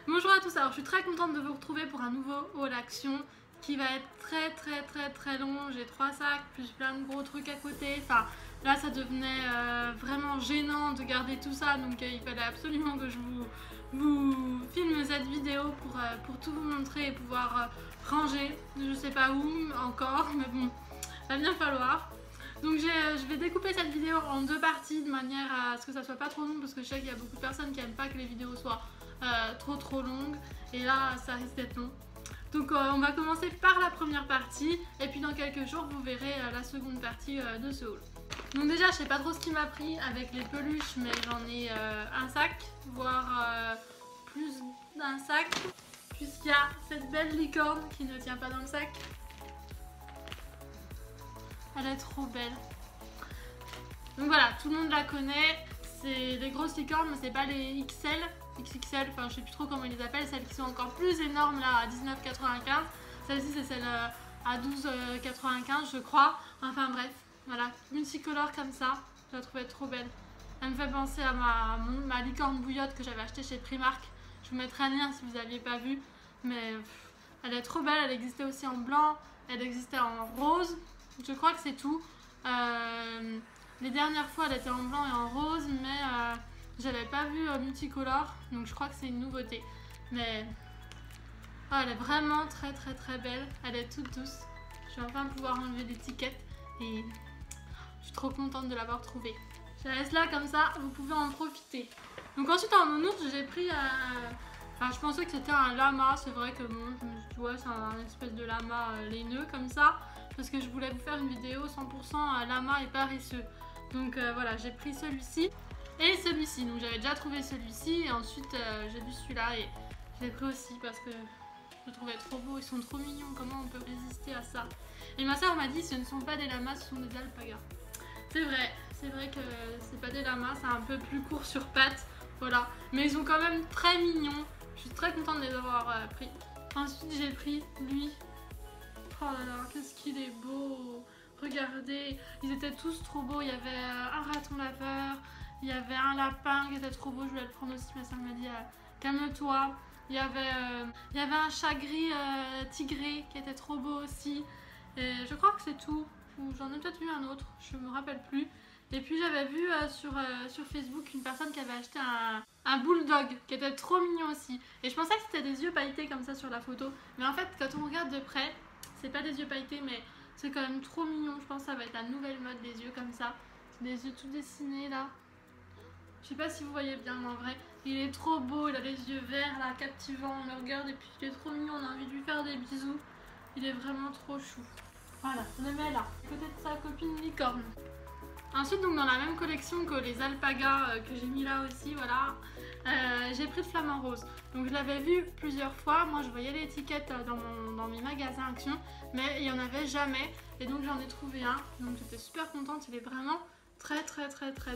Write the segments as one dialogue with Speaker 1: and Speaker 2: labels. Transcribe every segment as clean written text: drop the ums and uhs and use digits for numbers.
Speaker 1: Bonjour à tous, alors je suis très contente de vous retrouver pour un nouveau haul action qui va être très long. J'ai 3 sacs plus plein de gros trucs à côté. Enfin là ça devenait vraiment gênant de garder tout ça, donc il fallait absolument que je vous filme cette vidéo pour tout vous montrer et pouvoir ranger. Je sais pas où encore, mais bon, va bien falloir. Donc je vais découper cette vidéo en 2 parties de manière à ce que ça soit pas trop long, parce que je sais qu'il y a beaucoup de personnes qui aiment pas que les vidéos soient trop longues, et là ça risque d'être long. Donc on va commencer par la première partie, et puis dans quelques jours vous verrez la seconde partie de ce haul. Donc déjà je sais pas trop ce qui m'a pris avec les peluches, mais j'en ai un sac, voire plus d'un sac, puisqu'il y a cette belle licorne qui ne tient pas dans le sac. Elle est trop belle. Donc voilà, tout le monde la connaît. C'est des grosses licornes, mais c'est pas les XXL, enfin je sais plus trop comment ils les appellent, celles qui sont encore plus énormes là à 19,95. Celle-ci c'est celle à 12,95 je crois. Enfin bref, voilà, multicolore comme ça, je la trouvais trop belle. Elle me fait penser à ma licorne bouillotte que j'avais achetée chez Primark. Je vous mettrai un lien si vous n'aviez pas vu, mais elle est trop belle. Elle existait aussi en blanc, elle existait en rose. Je crois que c'est tout. Les dernières fois elle était en blanc et en rose, mais j'avais pas vu multicolore, donc je crois que c'est une nouveauté. Mais elle est vraiment très belle. Elle est toute douce. Je vais enfin pouvoir enlever l'étiquette et je suis trop contente de l'avoir trouvée. Je la laisse là comme ça, vous pouvez en profiter. Donc ensuite en nounours j'ai pris enfin je pensais que c'était un lama. C'est vrai que bon, tu vois, c'est un espèce de lama laineux comme ça, parce que je voulais vous faire une vidéo 100% lama et paresseux. Donc voilà, j'ai pris celui-ci et celui-ci. Donc j'avais déjà trouvé celui-ci, et ensuite j'ai vu celui-là et je l'ai pris aussi parce que je le trouvais trop beau. Ils sont trop mignons, comment on peut résister à ça? Et ma soeur m'a dit ce ne sont pas des lamas, ce sont des alpagas. C'est vrai que c'est pas des lamas, c'est un peu plus court sur pattes, voilà. Mais ils sont quand même très mignons. Je suis très contente de les avoir pris. Ensuite j'ai pris lui. Oh là là, qu'est-ce qu'il est beau! Regardez, ils étaient tous trop beaux. Il y avait un raton laveur, il y avait un lapin qui était trop beau. Je voulais le prendre aussi, mais ça m'a dit calme-toi. Il y avait un chat gris tigré qui était trop beau aussi. Et je crois que c'est tout. Ou j'en ai peut-être vu un autre, je me rappelle plus. Et puis j'avais vu sur Facebook une personne qui avait acheté un bulldog qui était trop mignon aussi. Et je pensais que c'était des yeux pailletés comme ça sur la photo. Mais en fait, quand on regarde de près, c'est pas des yeux pailletés, mais c'est quand même trop mignon. Je pense que ça va être la nouvelle mode des yeux comme ça. Des yeux tout dessinés là. Je sais pas si vous voyez bien, mais en vrai, il est trop beau. Il a les yeux verts là, captivants. On le regarde et puis il est trop mignon. On a envie de lui faire des bisous. Il est vraiment trop chou. Voilà, on le met là, côté de sa copine licorne. Ensuite, donc dans la même collection que les alpagas que j'ai mis là aussi, voilà, j'ai pris le flamant rose. Donc je l'avais vu plusieurs fois. Moi je voyais l'étiquette dans mes magasins Action, mais il n'y en avait jamais. Et donc j'en ai trouvé un. Donc j'étais super contente. Il est vraiment très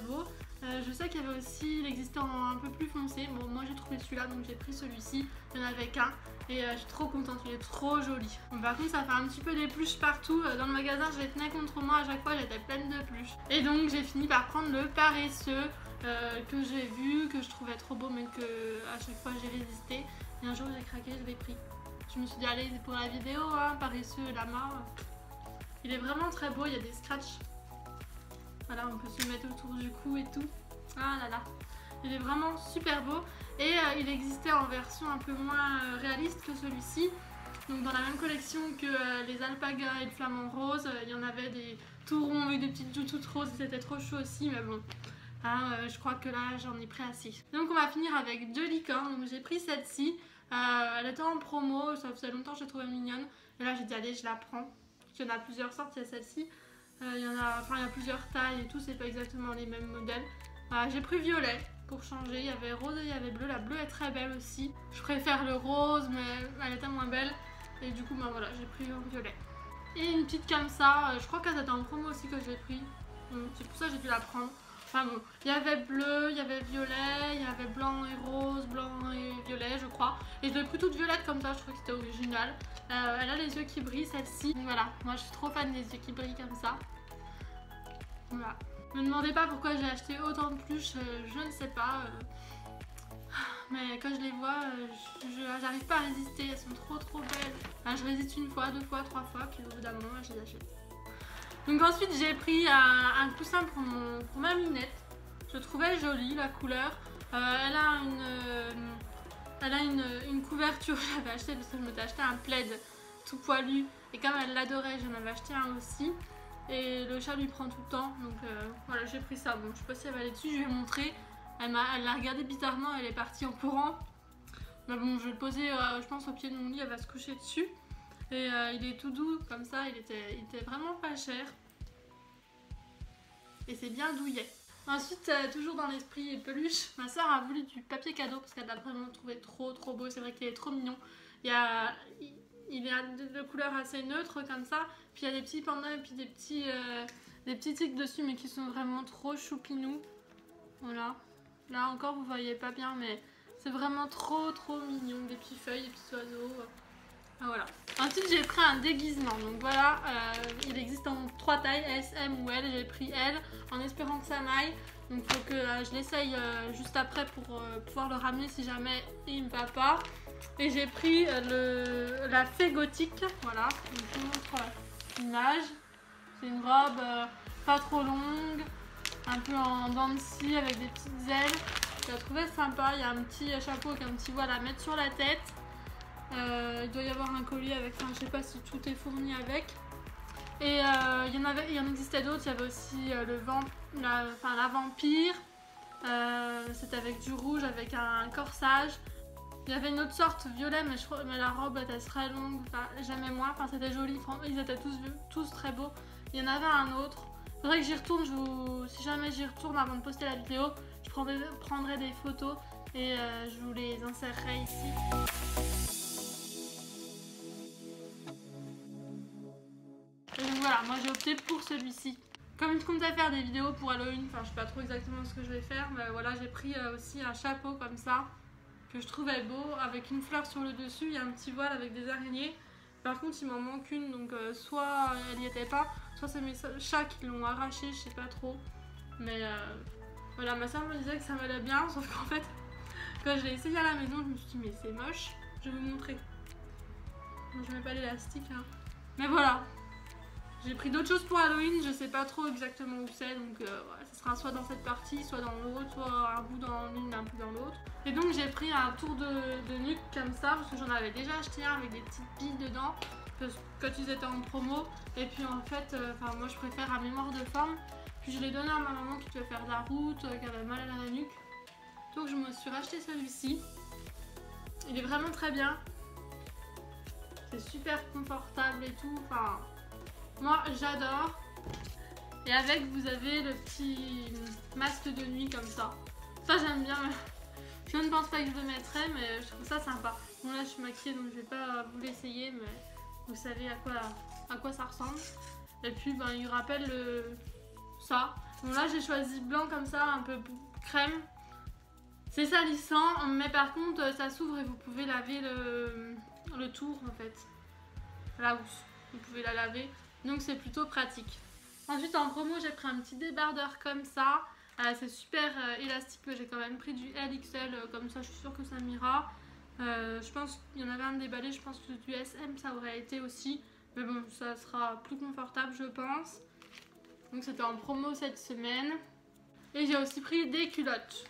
Speaker 1: beau. Je sais qu'il y avait aussi, il existait en un peu plus foncé. Bon, moi j'ai trouvé celui-là, donc j'ai pris celui-ci. Il n'y en avait qu'un. Et je suis trop contente, il est trop joli. Bon, par contre ça fait un petit peu des pluches partout. Dans le magasin je les tenais contre moi, à chaque fois j'étais pleine de pluches. Et donc j'ai fini par prendre le paresseux que j'ai vu, que je trouvais trop beau, mais que à chaque fois j'ai résisté. Et un jour j'ai craqué, je l'ai pris. Je me suis dit allez, c'est pour la vidéo, hein, paresseux lama. Il est vraiment très beau, il y a des scratchs. Voilà, on peut se le mettre autour du cou et tout. Ah là là, il est vraiment super beau. Et il existait en version un peu moins réaliste que celui-ci. Donc dans la même collection que les alpagas et le flamant rose, il y en avait des tout ronds avec des petites joues toutes roses. C'était trop chaud aussi, mais bon, hein, je crois que là j'en ai pris assez. Donc on va finir avec 2 licornes. Donc j'ai pris celle-ci. Elle était en promo, ça faisait longtemps que je la trouvais mignonne. Et là j'ai dit allez, je la prends. Il y en a plusieurs sortes, il y a celle-ci. Il y a plusieurs tailles et tout, c'est pas exactement les mêmes modèles. J'ai pris violet pour changer, il y avait rose et il y avait bleu. La bleue est très belle aussi. Je préfère le rose, mais elle était moins belle. Et du coup, ben voilà, j'ai pris en violet. Et une petite comme ça, je crois qu'elle était en promo aussi que j'ai pris. C'est pour ça que j'ai dû la prendre. Enfin bon, il y avait bleu, il y avait violet, il y avait blanc et rose, blanc et violet je crois. Et je l'ai pris toute violette comme ça, je trouvais que c'était original. Elle a les yeux qui brillent celle-ci. Donc voilà, moi je suis trop fan des yeux qui brillent comme ça. Voilà. Ne me demandez pas pourquoi j'ai acheté autant de pluches, je ne sais pas. mais quand je les vois, j'arrive pas à résister, elles sont trop belles. Enfin, je résiste une fois, deux fois, trois fois, puis au bout d'un moment, je les achète. Donc ensuite, j'ai pris un coussin pour ma minette. Je trouvais jolie la couleur. Elle a une couverture, je l'avais acheté parce que je m'étais acheté un plaid tout poilu. Et comme elle l'adorait, j'en avais acheté un aussi. Et le chat lui prend tout le temps, donc voilà, j'ai pris ça. Bon, je sais pas si elle va aller dessus, je vais montrer. Elle l'a regardé bizarrement, elle est partie en courant. Mais bon, je vais le poser, je pense, au pied de mon lit, elle va se coucher dessus. Et il est tout doux, comme ça, il était vraiment pas cher. Et c'est bien douillet. Ensuite, toujours dans l'esprit peluche, ma soeur a voulu du papier cadeau parce qu'elle l'a vraiment trouvé trop beau. C'est vrai qu'il est trop mignon. Il est de couleur assez neutre comme ça. Puis il y a des petits pandas et puis des petits tics dessus, mais qui sont vraiment trop choupinous. Voilà. Là encore, vous voyez pas bien, mais c'est vraiment trop mignon. Des petites feuilles, des petits oiseaux. Voilà. Ensuite, j'ai pris un déguisement. Donc voilà, il existe en 3 tailles, S, M ou L. J'ai pris L en espérant que ça m'aille. Donc il faut que je l'essaye juste après pour pouvoir le ramener si jamais il me va pas. Et j'ai pris la fée gothique. Voilà, donc je vous montre l'image. C'est une robe pas trop longue, un peu en dents de scie avec des petites ailes. Je la trouvais sympa. Il y a un petit chapeau avec un petit voile à mettre sur la tête. Il doit y avoir un collier avec, enfin je sais pas si tout est fourni avec. Et il y en existait d'autres, il y avait aussi la vampire. C'était avec du rouge, avec un corsage. Il y avait une autre sorte violet, mais la robe était très longue, j'aimais moins, enfin c'était joli, ils étaient tous très beaux. Il y en avait un autre. Il faudrait que j'y retourne, si jamais j'y retourne avant de poster la vidéo, je prendrai des photos et je vous les insérerai ici. Et donc voilà, moi j'ai opté pour celui-ci. Comme je comptais faire des vidéos pour Halloween, enfin je sais pas trop exactement ce que je vais faire, mais voilà, j'ai pris aussi un chapeau comme ça, que je trouvais beau, avec une fleur sur le dessus, il y a un petit voile avec des araignées. Par contre il m'en manque une, donc soit elle n'y était pas, soit c'est mes chats qui l'ont arraché, je sais pas trop. Mais voilà, ma soeur me disait que ça m'allait bien, sauf qu'en fait, quand je l'ai essayé à la maison, je me suis dit mais c'est moche, je vais vous montrer. Bon, je mets pas l'élastique hein. Mais voilà. J'ai pris d'autres choses pour Halloween, je sais pas trop exactement où c'est, donc ouais, ça sera soit dans cette partie, soit dans l'autre, soit un bout dans l'une, un bout dans l'autre. Et donc j'ai pris un tour de nuque comme ça, parce que j'en avais déjà acheté un avec des petites billes dedans, quand ils étaient en promo. Et puis en fait, moi je préfère à mémoire de forme. Puis je l'ai donné à ma maman qui devait faire de la route, qui avait mal à la nuque. Donc je me suis racheté celui-ci. Il est vraiment très bien. C'est super confortable et tout, enfin... Moi j'adore. Et avec vous avez le petit masque de nuit comme ça. Ça j'aime bien. Je ne pense pas que je le mettrai, mais je trouve ça sympa. Bon là je suis maquillée donc je vais pas vous l'essayer, mais vous savez à quoi ça ressemble. Et puis ben, il rappelle ça. Bon là j'ai choisi blanc comme ça, un peu crème. C'est salissant, mais par contre ça s'ouvre et vous pouvez laver le tour en fait. La housse, vous pouvez la laver. Donc c'est plutôt pratique. Ensuite en promo j'ai pris un petit débardeur comme ça. C'est super élastique, mais j'ai quand même pris du LXL comme ça, je suis sûre que ça m'ira. Je pense qu'il y en avait un déballé, je pense que du SM ça aurait été aussi. Mais bon, ça sera plus confortable je pense. Donc c'était en promo cette semaine. Et j'ai aussi pris des culottes.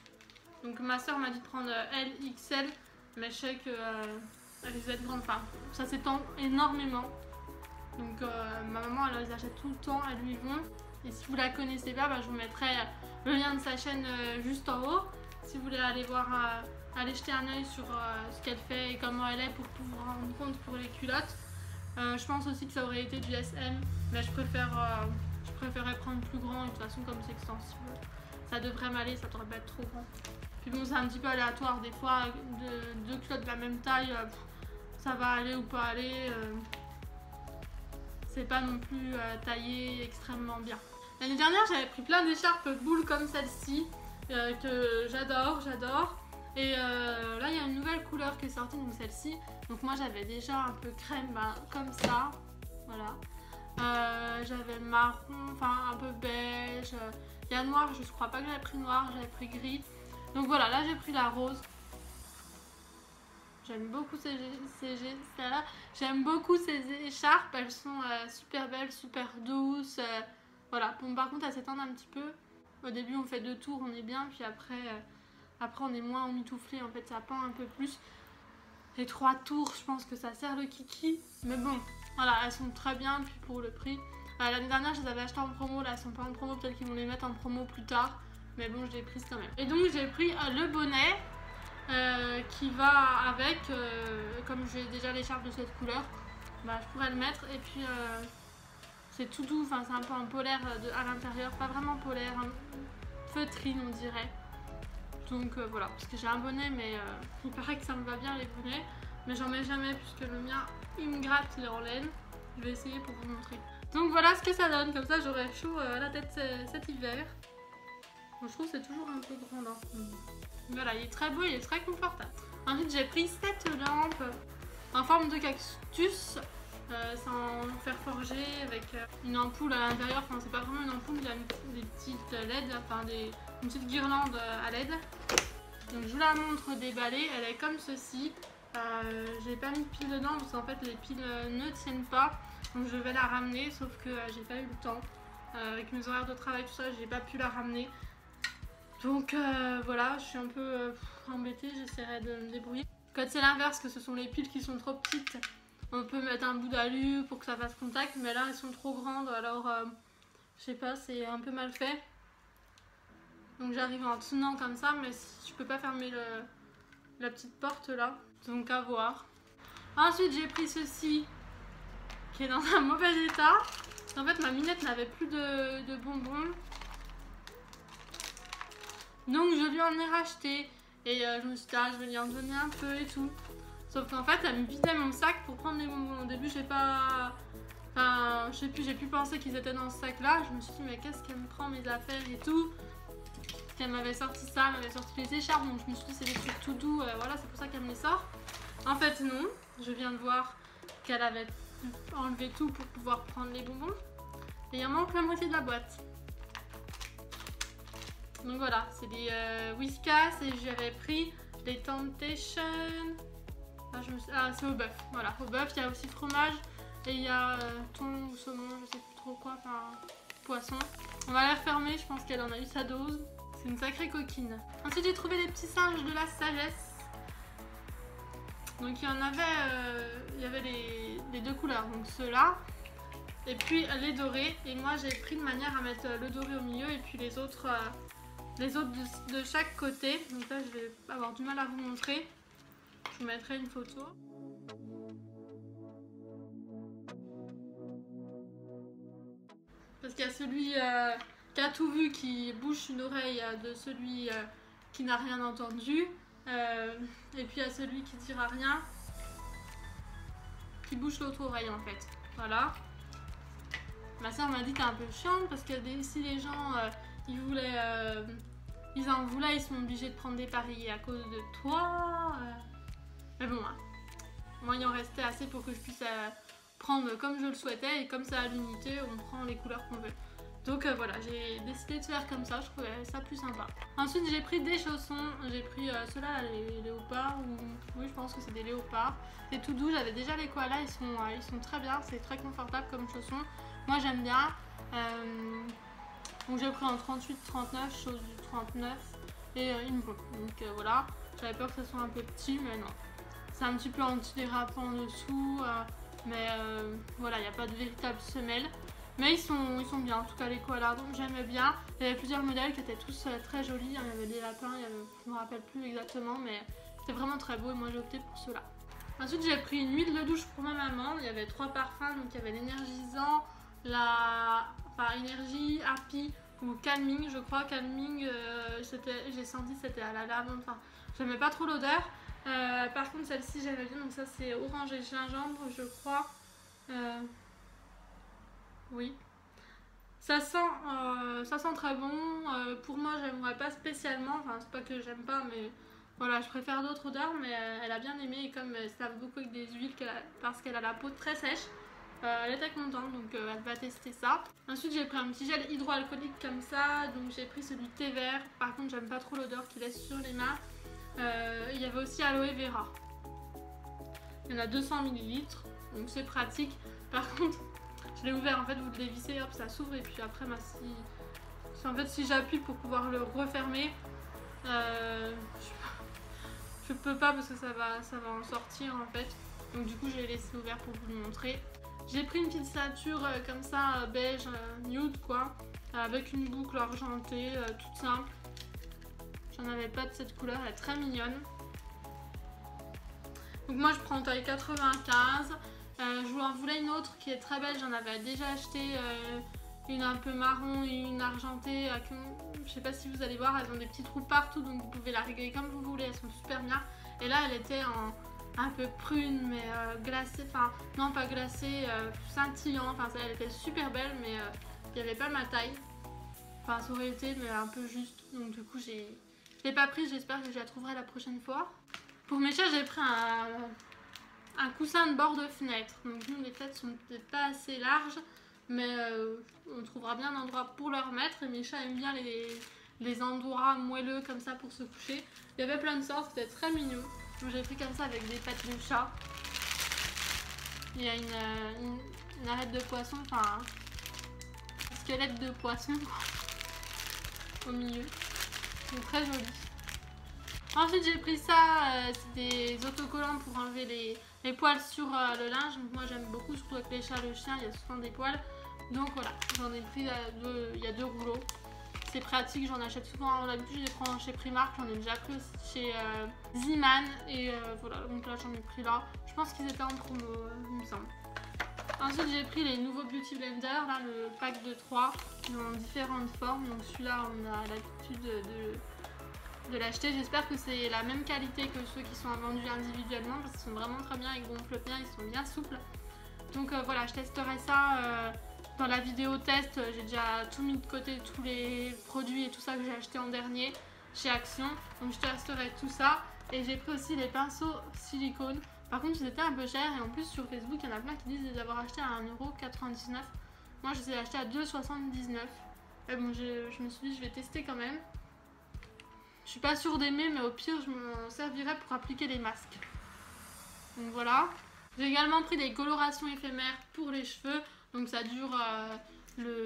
Speaker 1: Donc ma soeur m'a dit de prendre LXL, mais je sais qu'elles risquent d'être grandes. Enfin, ça s'étend énormément. Donc ma maman elle les achète tout le temps, elles lui vont. Et si vous la connaissez pas, bah, je vous mettrai le lien de sa chaîne juste en haut. Si vous voulez aller voir, aller jeter un oeil sur ce qu'elle fait et comment elle est pour vous rendre compte pour les culottes. Je pense aussi que ça aurait été du SM, mais je préférais prendre plus grand et de toute façon comme c'est extensible, ça devrait m'aller, ça devrait pas être trop grand. Puis bon, c'est un petit peu aléatoire, des fois deux culottes de la même taille, ça va aller ou pas aller. C'est pas non plus taillé extrêmement bien. L'année dernière j'avais pris plein d'écharpes boules comme celle-ci que j'adore. Et là il y a une nouvelle couleur qui est sortie, donc celle-ci. Donc moi j'avais déjà un peu crème comme ça. Voilà. J'avais marron, enfin un peu beige. Il y a noir, je crois pas que j'avais pris noir, j'avais pris gris. Donc voilà, là j'ai pris la rose. J'aime beaucoup j'aime beaucoup ces écharpes, elles sont super belles, super douces. Voilà, bon, par contre elles s'étendent un petit peu. Au début on fait 2 tours, on est bien, puis après on est moins emmitouflé, en fait ça pend un peu plus. Les 3 tours, je pense que ça sert le kiki, mais bon, voilà, elles sont très bien, puis pour le prix. L'année dernière je les avais achetées en promo, là elles sont pas en promo, peut-être qu'ils vont les mettre en promo plus tard, mais bon je les ai prises quand même. Et donc j'ai pris le bonnet. Qui va avec, comme j'ai déjà l'écharpe de cette couleur, bah, je pourrais le mettre. Et puis c'est tout doux, enfin c'est un peu en polaire à l'intérieur, pas vraiment polaire, feutrine on dirait. Donc voilà, parce que j'ai un bonnet, mais il paraît que ça me va bien les bonnets, mais j'en mets jamais puisque le mien il me gratte, il est en laine. Je vais essayer pour vous montrer. Donc voilà ce que ça donne, comme ça j'aurai chaud à la tête cet hiver. Bon, je trouve que c'est toujours un peu grand là. Voilà, il est très beau, il est très confortable. Ensuite, j'ai pris cette lampe en forme de cactus, sans fer forgé, avec une ampoule à l'intérieur. Enfin, c'est pas vraiment une ampoule, il y a des petites LED, enfin une petite guirlande à LED. Donc, je vous la montre déballée, elle est comme ceci. J'ai pas mis de piles dedans parce qu'en fait, les piles ne tiennent pas. Donc, je vais la ramener, sauf que j'ai pas eu le temps. Avec mes horaires de travail, tout ça, j'ai pas pu la ramener. Donc voilà, je suis un peu embêtée, j'essaierai de me débrouiller. Quand c'est l'inverse, que ce sont les piles qui sont trop petites, on peut mettre un bout d'alu pour que ça fasse contact, mais là elles sont trop grandes, alors je sais pas, c'est un peu mal fait. Donc j'arrive en tenant comme ça, mais je peux pas fermer la petite porte là, donc à voir. Ensuite j'ai pris ceci, qui est dans un mauvais état. En fait ma minette n'avait plus de bonbons. Donc je lui en ai racheté et je me suis dit je vais lui en donner un peu et tout. Sauf qu'en fait elle me vidait mon sac pour prendre les bonbons. Au début j'ai pas... Enfin je sais plus, j'ai pu penser qu'ils étaient dans ce sac là. Je me suis dit mais qu'est-ce qu'elle me prend mes affaires et tout. Qu'elle m'avait sorti ça, elle m'avait sorti les écharpes. Donc je me suis dit c'est des trucs tout doux, voilà c'est pour ça qu'elle me les sort. En fait non, je viens de voir qu'elle avait enlevé tout pour pouvoir prendre les bonbons. Et il en manque la moitié de la boîte. Donc voilà, c'est des Whiskas et j'avais pris les Temptation. C'est au bœuf. Voilà, au bœuf, il y a aussi fromage et il y a thon ou saumon, je sais plus trop quoi, enfin poisson. On va la refermer, je pense qu'elle en a eu sa dose. C'est une sacrée coquine. Ensuite, j'ai trouvé des petits singes de la sagesse. Donc il y avait les 2 couleurs, donc ceux-là. Et puis les dorés. Et moi, j'ai pris de manière à mettre le doré au milieu et puis les autres de chaque côté. Donc là je vais avoir du mal à vous montrer. Je vous mettrai une photo. Parce qu'il y a celui qui a tout vu qui bouche une oreille de celui qui n'a rien entendu. Et puis il y a celui qui dira rien qui bouche l'autre oreille en fait. Voilà. Ma soeur m'a dit t'es un peu chiante parce que si les gens ils en voulaient, ils sont obligés de prendre des paris à cause de toi. Mais bon, moi il en restait assez pour que je puisse prendre comme je le souhaitais et comme ça à l'unité, on prend les couleurs qu'on veut. Donc voilà, j'ai décidé de faire comme ça, je trouvais ça plus sympa. Ensuite j'ai pris des chaussons, j'ai pris ceux-là, les léopards, oui je pense que c'est des léopards. C'est tout doux, j'avais déjà les koalas, ils sont très bien, c'est très confortable comme chaussons. Moi j'aime bien. Donc j'ai pris en 38-39, chose du 39 et il me plaît. Donc voilà, j'avais peur que ça soit un peu petit mais non. C'est un petit peu anti-dérapant en dessous, mais voilà, il n'y a pas de véritable semelle. Mais ils sont bien, en tout cas les koalas, donc j'aimais bien. Il y avait plusieurs modèles qui étaient tous très jolis, il y avait des lapins, je ne me rappelle plus exactement, mais c'était vraiment très beau et moi j'ai opté pour ceux-là. Ensuite j'ai pris une huile de douche pour ma maman, il y avait 3 parfums, donc il y avait l'énergisant, énergie, happy ou calming, je crois. Calming, j'ai senti c'était à la lavande, enfin j'aimais pas trop l'odeur. Par contre celle-ci j'aimais bien, donc ça c'est orange et gingembre je crois. Oui, ça sent très bon. Pour moi j'aimerais pas spécialement, enfin c'est pas que j'aime pas mais voilà, je préfère d'autres odeurs, mais elle a bien aimé et comme ça va beaucoup avec des huiles parce qu'elle a la peau très sèche, elle était contente, donc elle va tester ça. Ensuite j'ai pris un petit gel hydroalcoolique comme ça, donc j'ai pris celui thé vert. Par contre j'aime pas trop l'odeur qu'il laisse sur les mains. Il y avait aussi aloe vera. Il y en a 200 ml, donc c'est pratique. Par contre, je l'ai ouvert, en fait vous le dévissez, hop ça s'ouvre et puis après en fait si j'appuie pour pouvoir le refermer, je peux pas parce que ça va en sortir en fait. Donc du coup j'ai laissé ouvert pour vous le montrer. J'ai pris une petite ceinture comme ça, beige, nude quoi, avec une boucle argentée, toute simple. J'en avais pas de cette couleur, elle est très mignonne. Donc moi je prends taille 95. Je vous en voulais une autre qui est très belle, j'en avais déjà acheté une un peu marron et une argentée. Je sais pas si vous allez voir, elles ont des petits trous partout donc vous pouvez la régler comme vous voulez, elles sont super bien. Et là elle était en un peu prune mais glacée, enfin non pas glacée, scintillant, enfin elle était super belle mais il n'y avait pas ma taille. Enfin ça aurait été mais un peu juste, donc du coup je l'ai pas prise, j'espère que je la trouverai la prochaine fois. Pour mes chats j'ai pris un coussin de bord de fenêtre, donc nous les fenêtres sont peut-être pas assez larges mais on trouvera bien un endroit pour leur mettre et mes chats aiment bien les endroits moelleux comme ça pour se coucher. Il y avait plein de sortes, c'était très mignon. Donc j'ai pris comme ça avec des pattes de chat. Il y a une arête de poisson, enfin un squelette de poisson au milieu. C'est très joli. Ensuite j'ai pris ça, c'est des autocollants pour enlever les poils sur le linge. Donc moi j'aime beaucoup, surtout avec les chats, le chien, il y a souvent des poils. Donc voilà, j'en ai pris il y a 2 rouleaux. C'est pratique, j'en achète souvent. D'habitude je les prends chez Primark, j'en ai déjà pris chez Zeeman. Et voilà, donc là j'en ai pris là. Je pense qu'ils étaient en promo, il me semble. Ensuite j'ai pris les nouveaux Beauty Blender, là le pack de 3, dans différentes formes. Donc celui-là on a l'habitude de l'acheter. J'espère que c'est la même qualité que ceux qui sont vendus individuellement parce qu'ils sont vraiment très bien, ils gonflent bien, ils sont bien souples. Donc voilà, je testerai ça dans la vidéo test. J'ai déjà tout mis de côté, tous les produits et tout ça que j'ai acheté en dernier chez Action. Donc je testerai tout ça. Et j'ai pris aussi les pinceaux silicone. Par contre ils étaient un peu chers et en plus sur Facebook il y en a plein qui disent les avoir achetés à 1,99 €. Moi je les ai achetés à 2,79 €. Et bon, je me suis dit je vais tester quand même. Je suis pas sûre d'aimer mais au pire je m'en servirai pour appliquer les masques. Donc voilà. J'ai également pris des colorations éphémères pour les cheveux. Donc ça dure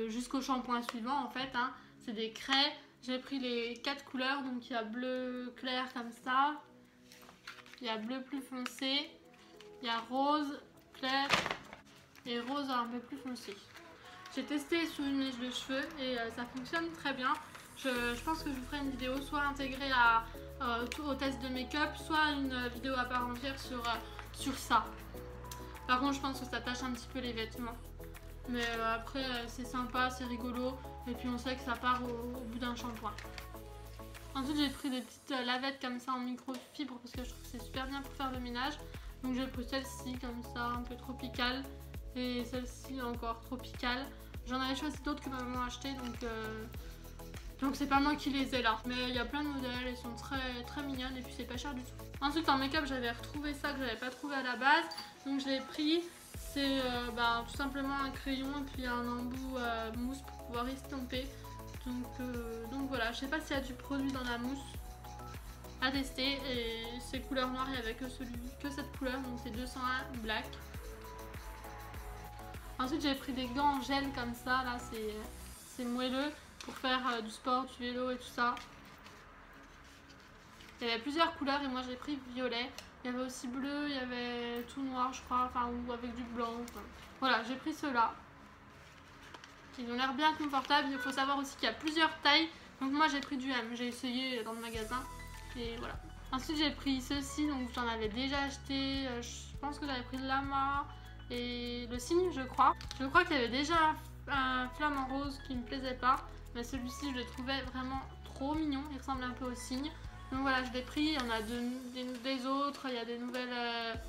Speaker 1: jusqu'au shampoing suivant en fait. Hein. C'est des craies. J'ai pris les 4 couleurs. Donc il y a bleu clair comme ça. Il y a bleu plus foncé. Il y a rose clair. Et rose un peu plus foncé. J'ai testé sur une mèche de cheveux et ça fonctionne très bien. Je pense que je vous ferai une vidéo soit intégrée au test de make-up, soit une vidéo à part entière sur ça. Par contre je pense que ça tâche un petit peu les vêtements. Mais après c'est sympa, c'est rigolo. Et puis on sait que ça part au bout d'un shampoing. Ensuite j'ai pris des petites lavettes comme ça en microfibre parce que je trouve que c'est super bien pour faire le ménage. Donc j'ai pris celle-ci comme ça, un peu tropicale. Et celle-ci encore tropicale. J'en avais choisi d'autres que ma maman a acheté donc c'est pas moi qui les ai là. Mais il y a plein de modèles, elles sont très, très mignonnes et puis c'est pas cher du tout. Ensuite en make-up j'avais retrouvé ça que j'avais pas trouvé à la base. Donc je l'ai pris. C'est tout simplement un crayon et puis un embout mousse pour pouvoir estomper. Donc voilà, je sais pas s'il y a du produit dans la mousse à tester. Et c'est couleur noire, il n'y avait que cette couleur, donc c'est 201 black. Ensuite j'ai pris des gants en gel comme ça, là c'est moelleux pour faire du sport, du vélo et tout ça. Il y avait plusieurs couleurs et moi j'ai pris violet. Il y avait aussi bleu, il y avait tout noir je crois, enfin ou avec du blanc. Enfin. Voilà, j'ai pris ceux-là. Ils ont l'air bien confortables. Il faut savoir aussi qu'il y a plusieurs tailles. Donc moi j'ai pris du M, j'ai essayé dans le magasin. Et voilà. Ensuite j'ai pris ceux-ci, donc j'en avais déjà acheté. Je pense que j'avais pris le lama et le cygne je crois. Je crois qu'il y avait déjà un flamant rose qui me plaisait pas. Mais celui-ci je le trouvais vraiment trop mignon. Il ressemble un peu au cygne. Donc voilà, je l'ai pris, il y en a des autres, il y a des nouvelles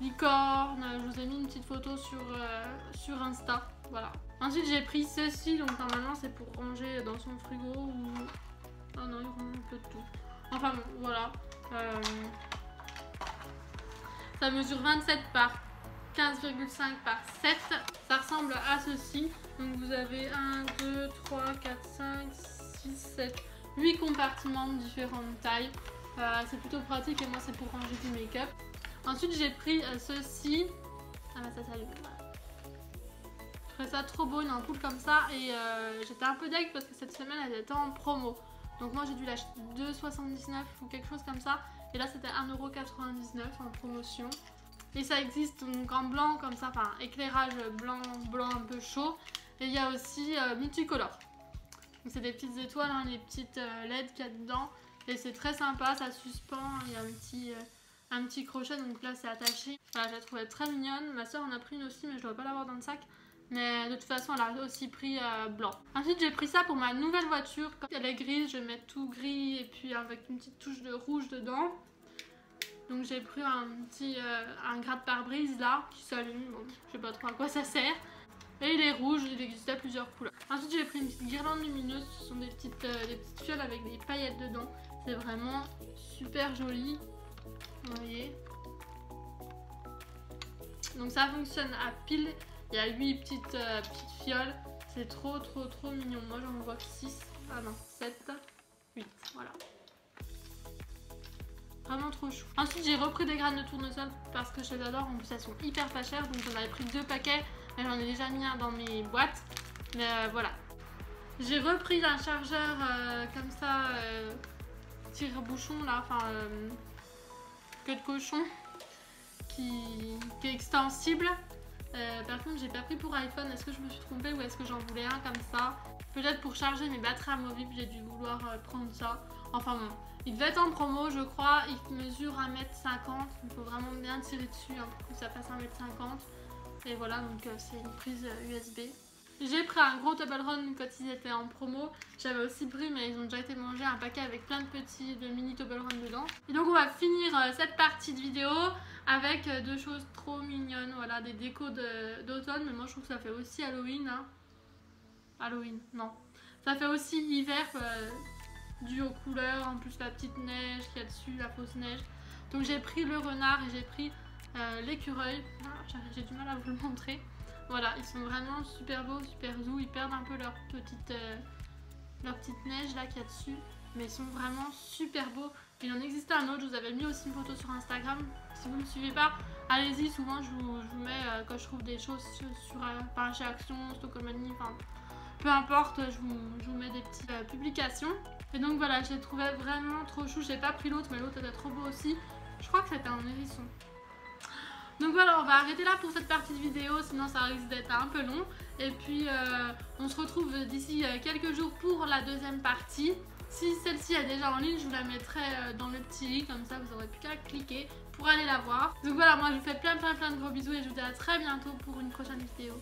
Speaker 1: licornes, je vous ai mis une petite photo sur Insta, voilà. Ensuite j'ai pris ceci, donc normalement c'est pour ranger dans son frigo ou... Oh non, il range un peu de tout. Enfin bon, voilà. Ça mesure 27 par 15,5 par 7, ça ressemble à ceci. Donc vous avez 1, 2, 3, 4, 5, 6, 7... 8 compartiments de différentes tailles. C'est plutôt pratique et moi c'est pour ranger du make-up. Ensuite j'ai pris ceci. Ah bah ça s'allume, voilà. Je trouvais ça trop beau, une ampoule comme ça. Et j'étais un peu deg parce que cette semaine elle était en promo. Donc moi j'ai dû l'acheter 2,79 ou quelque chose comme ça. Et là c'était 1,99€ en promotion. Et ça existe donc en blanc comme ça, enfin éclairage blanc un peu chaud. Et il y a aussi multicolore. Donc c'est des petites étoiles, hein, les petites LED qu'il y a dedans. Et c'est très sympa, ça suspend, il y a un petit crochet, donc là c'est attaché. Voilà, je la trouvais très mignonne. Ma soeur en a pris une aussi, mais je dois pas l'avoir dans le sac. Mais de toute façon, elle a aussi pris blanc. Ensuite, j'ai pris ça pour ma nouvelle voiture. Comme elle est grise, je vais mettre tout gris et puis avec une petite touche de rouge dedans. Donc j'ai pris un gratte pare-brise là, qui s'allume. Bon, je sais pas trop à quoi ça sert. Et il est rouge, il existait plusieurs couleurs. Ensuite, j'ai pris une petite guirlande lumineuse. Ce sont des petites fioles avec des paillettes dedans. C'est vraiment super joli. Vous voyez. Donc ça fonctionne à pile. Il y a 8 petites fioles. C'est trop mignon. Moi j'en vois que 6. Ah non, 7, 8. Voilà. Vraiment trop chou. Ensuite j'ai repris des graines de tournesol parce que je les adore. En plus elles sont hyper pas chères. Donc j'en avais pris 2 paquets. Mais j'en ai déjà mis un dans mes boîtes. Mais voilà. J'ai repris un chargeur comme ça. Tire-bouchon là. Enfin queue de cochon. Qui est extensible. Par contre j'ai pas pris pour iPhone. Est-ce que je me suis trompée ou est-ce que j'en voulais un comme ça? Peut-être pour charger mes batteries amovibles j'ai dû vouloir prendre ça. Enfin bon, il devait être en promo je crois. Il mesure 1,50 m. Il faut vraiment bien tirer dessus hein, pour que ça fasse 1,50 m. Et voilà, donc c'est une prise USB. J'ai pris un gros Toblerone Run quand ils étaient en promo. J'avais aussi pris, mais ils ont déjà été mangés, un paquet avec plein de mini Toblerone Run dedans. Et donc on va finir cette partie de vidéo avec deux choses trop mignonnes. Voilà, des décos d'automne, mais moi je trouve que ça fait aussi Halloween. Hein. Halloween, non. Ça fait aussi hiver, dû aux couleurs, en plus la petite neige qu'il y a dessus, la fausse neige. Donc j'ai pris le renard et j'ai pris l'écureuil. Ah, j'ai du mal à vous le montrer. Voilà, ils sont vraiment super beaux, super doux. Ils perdent un peu leur petite neige là qu'il y a dessus. Mais ils sont vraiment super beaux. Il en existe un autre, je vous avais mis aussi une photo sur Instagram. Si vous ne me suivez pas, allez-y. Souvent je vous mets quand je trouve des choses sur chez Action, Stockholmanie, enfin peu importe, je vous mets des petites publications. Et donc voilà, je les trouvais vraiment trop chou. J'ai pas pris l'autre, mais l'autre était trop beau aussi. Je crois que c'était un hérisson. Donc voilà, on va arrêter là pour cette partie de vidéo, sinon ça risque d'être un peu long. Et puis on se retrouve d'ici quelques jours pour la deuxième partie. Si celle-ci est déjà en ligne, je vous la mettrai dans le petit i, comme ça vous n'aurez plus qu'à cliquer pour aller la voir. Donc voilà, moi je vous fais plein de gros bisous et je vous dis à très bientôt pour une prochaine vidéo.